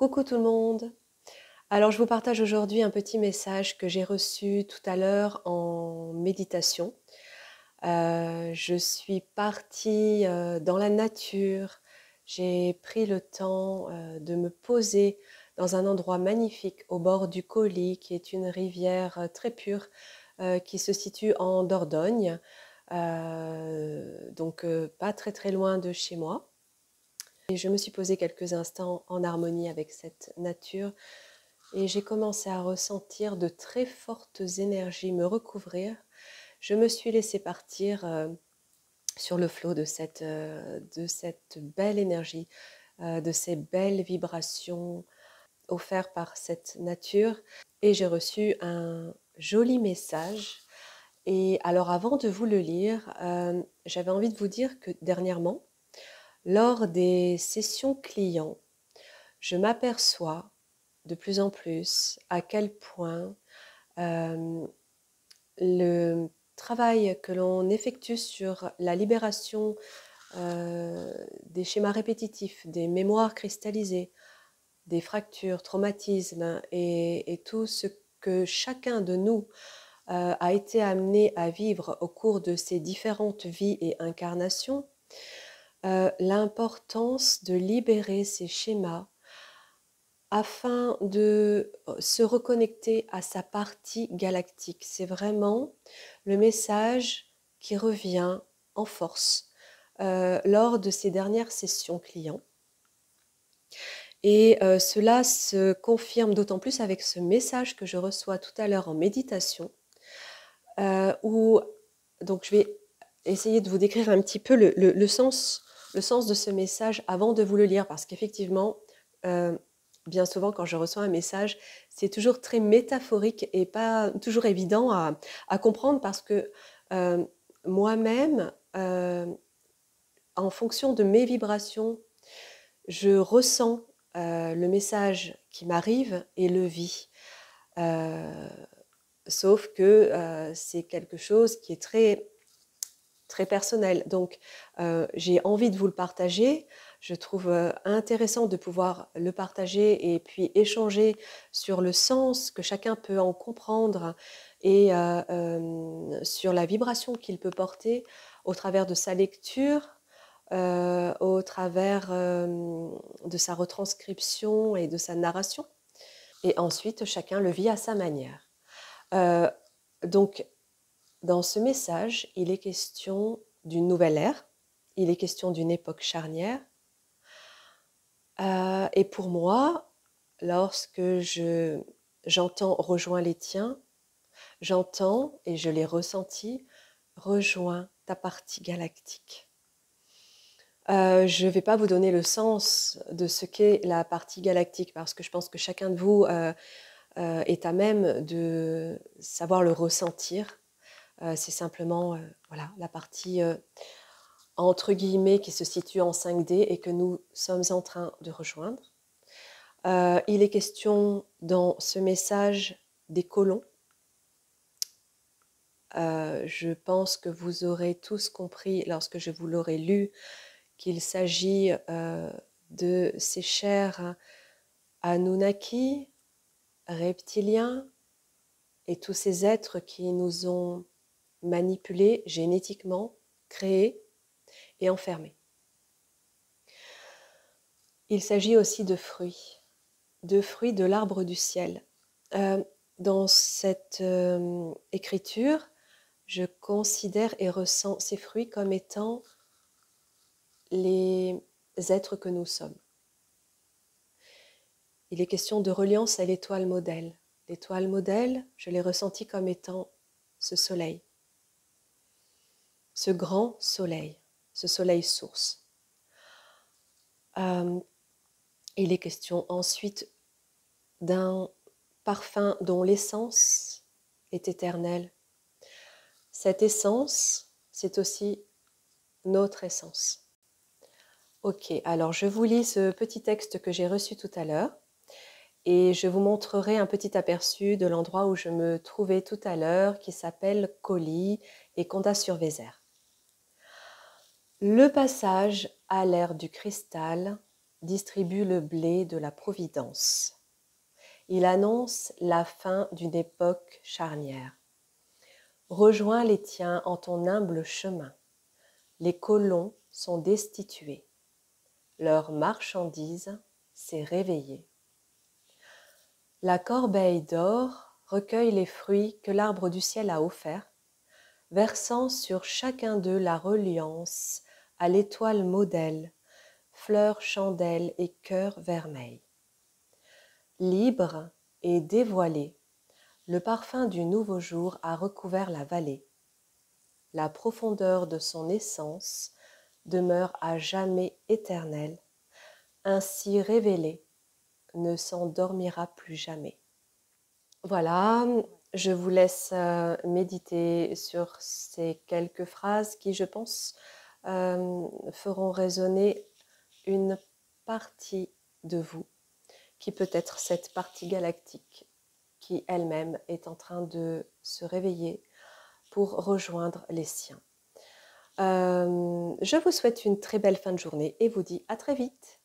Coucou tout le monde. Alors je vous partage aujourd'hui un petit message que j'ai reçu tout à l'heure en méditation. Je suis partie dans la nature. J'ai pris le temps de me poser dans un endroit magnifique au bord du Coly, qui est une rivière très pure qui se situe en Dordogne, donc pas très très loin de chez moi. Et je me suis posée quelques instants en harmonie avec cette nature et j'ai commencé à ressentir de très fortes énergies me recouvrir. Je me suis laissée partir sur le flot de cette belle énergie, de ces belles vibrations offertes par cette nature. Et j'ai reçu un joli message. Et alors avant de vous le lire, j'avais envie de vous dire que dernièrement, lors des sessions clients, je m'aperçois de plus en plus à quel point le travail que l'on effectue sur la libération des schémas répétitifs, des mémoires cristallisées, des fractures, traumatismes et tout ce que chacun de nous a été amené à vivre au cours de ses différentes vies et incarnations, l'importance de libérer ces schémas afin de se reconnecter à sa partie galactique. C'est vraiment le message qui revient en force lors de ces dernières sessions clients. Et cela se confirme d'autant plus avec ce message que je reçois tout à l'heure en méditation, où donc je vais essayer de vous décrire un petit peu le sens de ce message avant de vous le lire, parce qu'effectivement, bien souvent quand je reçois un message, c'est toujours très métaphorique et pas toujours évident à comprendre, parce que moi-même, en fonction de mes vibrations, je ressens le message qui m'arrive et le vis. Sauf que c'est quelque chose qui est très, très personnel. Donc, j'ai envie de vous le partager. Je trouve intéressant de pouvoir le partager et puis échanger sur le sens que chacun peut en comprendre et sur la vibration qu'il peut porter au travers de sa lecture, au travers de sa retranscription et de sa narration. Et ensuite, chacun le vit à sa manière. Donc, dans ce message, il est question d'une nouvelle ère, il est question d'une époque charnière. Et pour moi, lorsque j'entends « rejoins les tiens », j'entends, et je l'ai ressenti, « rejoins ta partie galactique ». Je ne vais pas vous donner le sens de ce qu'est la partie galactique, parce que je pense que chacun de vous est à même de savoir le ressentir. C'est simplement voilà, la partie entre guillemets qui se situe en 5D et que nous sommes en train de rejoindre. Il est question dans ce message des colons. Je pense que vous aurez tous compris lorsque je vous l'aurai lu qu'il s'agit de ces chers Anunnaki, reptiliens et tous ces êtres qui nous ont manipulés génétiquement, créés et enfermés. Il s'agit aussi de fruits de l'arbre du ciel. Dans cette écriture, je considère et ressens ces fruits comme étant les êtres que nous sommes. Il est question de reliance à l'étoile modèle. L'étoile modèle, je l'ai ressenti comme étant ce soleil, ce grand soleil, ce soleil source. Il est question ensuite d'un parfum dont l'essence est éternelle. Cette essence, c'est aussi notre essence. Ok, alors je vous lis ce petit texte que j'ai reçu tout à l'heure et je vous montrerai un petit aperçu de l'endroit où je me trouvais tout à l'heure, qui s'appelle Coly et Condat-sur-Vézère. Le passage à l'ère du cristal distribue le blé de la providence. Il annonce la fin d'une époque charnière. Rejoins les tiens en ton humble chemin. Les colons sont destitués. Leur marchandise s'est réveillée. La corbeille d'or recueille les fruits que l'arbre du ciel a offerts, versant sur chacun d'eux la reliance à l'étoile modèle, fleurs chandelles et cœur vermeil. Libre et dévoilé, le parfum du nouveau jour a recouvert la vallée. La profondeur de son essence demeure à jamais éternelle, ainsi révélée, ne s'endormira plus jamais. Voilà, je vous laisse méditer sur ces quelques phrases qui, je pense, feront résonner une partie de vous, qui peut être cette partie galactique, qui elle-même est en train de se réveiller pour rejoindre les siens. Je vous souhaite une très belle fin de journée et vous dis à très vite.